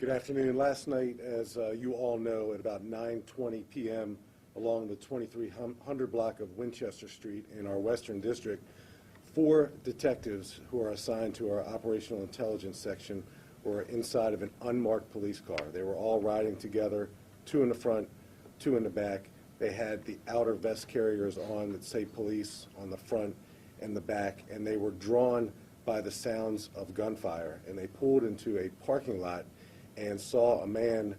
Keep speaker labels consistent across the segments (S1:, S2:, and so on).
S1: Good afternoon. Last night, as you all know, at about 9:20 p.m. along the 2300 block of Winchester Street in our Western District, 4 detectives who are assigned to our Operational Intelligence section were inside of an unmarked police car. They were all riding together, 2 in the front, 2 in the back. They had the outer vest carriers on that say police on the front and the back, and they were drawn by the sounds of gunfire. And they pulled into a parking lot and saw a man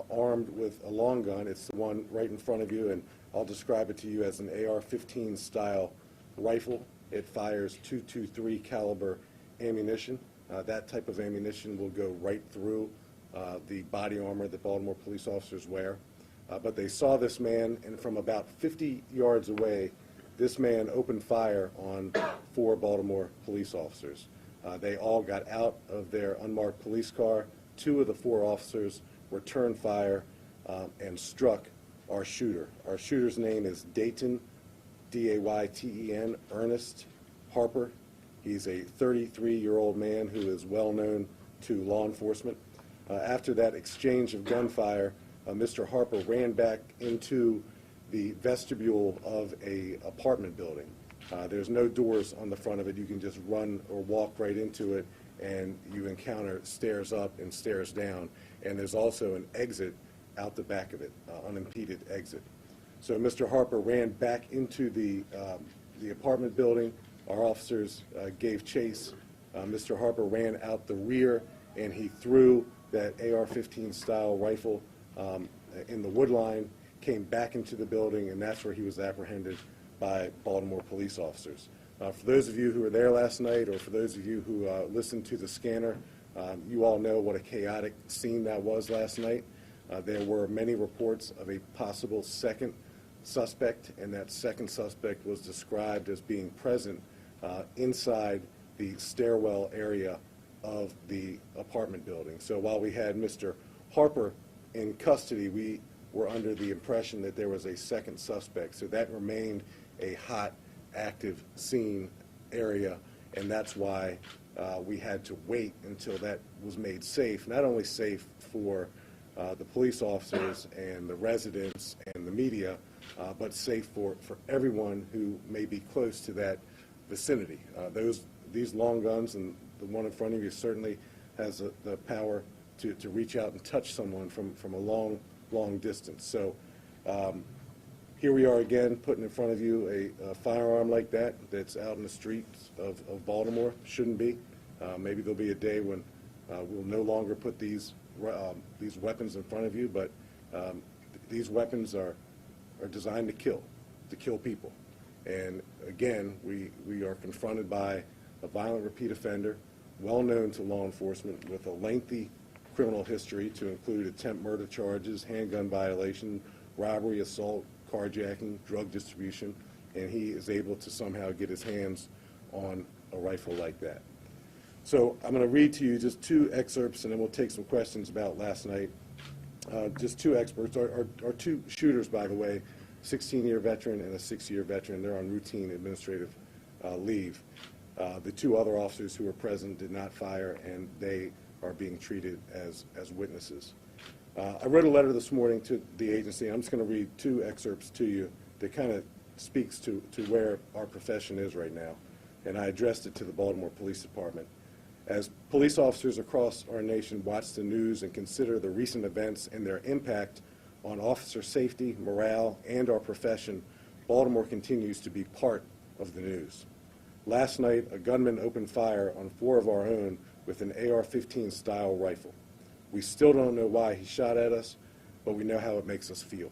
S1: armed with a long gun. It's the one right in front of you, and I'll describe it to you as an AR-15 style rifle. It fires .223 caliber ammunition. That type of ammunition will go right through the body armor that Baltimore police officers wear. But they saw this man, and from about 50 yards away, this man opened fire on 4 Baltimore police officers. They all got out of their unmarked police car. 2 of the 4 officers returned fire and struck our shooter. Our shooter's name is Dayton, D-A-Y-T-E-N, Ernest Harper. He's a 33-year-old man who is well known to law enforcement. After that exchange of gunfire, Mr. Harper ran back into the vestibule of an apartment building. There's no doors on the front of it. You can just run or walk right into it, and you encounter stairs up and stairs down. And there's also an exit out the back of it, unimpeded exit. So Mr. Harper ran back into the apartment building. Our officers gave chase. Mr. Harper ran out the rear, and he threw that AR-15 style rifle in the wood line, came back into the building, and that's where he was apprehended by Baltimore police officers. For those of you who were there last night, or for those of you who listened to the scanner, you all know what a chaotic scene that was last night. There were many reports of a possible second suspect, and that second suspect was described as being present inside the stairwell area of the apartment building. So while we had Mr. Harper in custody, we were under the impression that there was a second suspect. So that remained a hot, active scene area, and that's why we had to wait until that was made safe, not only safe for the police officers and the residents and the media, but safe for everyone who may be close to that vicinity. These long guns, and the one in front of you certainly has the power to reach out and touch someone from a long distance. So here we are again, putting in front of you a firearm like that that's out in the streets of Baltimore. Shouldn't be. Maybe there'll be a day when we'll no longer put these weapons in front of you, but these weapons are designed to kill people. And again, we are confronted by a violent repeat offender, well known to law enforcement, with a lengthy criminal history to include attempt murder charges, handgun violation, robbery, assault, carjacking, drug distribution, and he is able to somehow get his hands on a rifle like that. So I'm going to read to you just 2 excerpts, and then we'll take some questions about last night. Just 2 experts. Our 2 shooters, by the way, 16-year veteran and a 6-year veteran. They're on routine administrative leave. The 2 other officers who were present did not fire, and they are being treated as witnesses. I wrote a letter this morning to the agency. I'm just going to read 2 excerpts to you that kind of speaks to where our profession is right now, and I addressed it to the Baltimore Police Department. As police officers across our nation watch the news and consider the recent events and their impact on officer safety, morale, and our profession, Baltimore continues to be part of the news. Last night, a gunman opened fire on 4 of our own with an AR-15 style rifle. We still don't know why he shot at us, but we know how it makes us feel.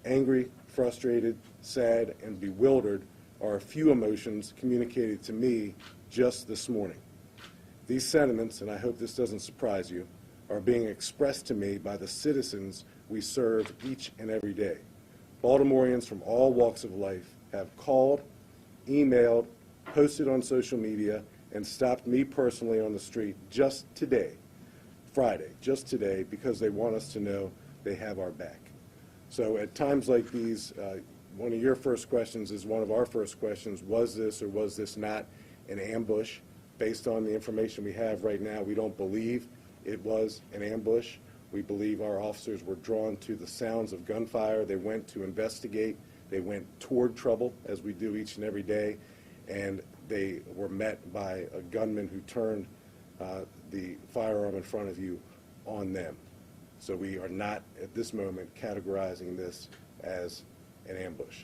S1: Angry, frustrated, sad, and bewildered are a few emotions communicated to me just this morning. These sentiments, and I hope this doesn't surprise you, are being expressed to me by the citizens we serve each and every day. Baltimoreans from all walks of life have called, emailed, posted on social media, and stopped me personally on the street just today, Friday, just today, because they want us to know they have our back. So at times like these, one of your first questions is one of our first questions: was this or was this not an ambush? Based on the information we have right now, we don't believe It was an ambush. We believe our officers were drawn to the sounds of gunfire. They went to investigate. They went toward trouble, as we do each and every day, and they were met by a gunman who turned the firearm in front of you on them. So we are not, at this moment, categorizing this as an ambush.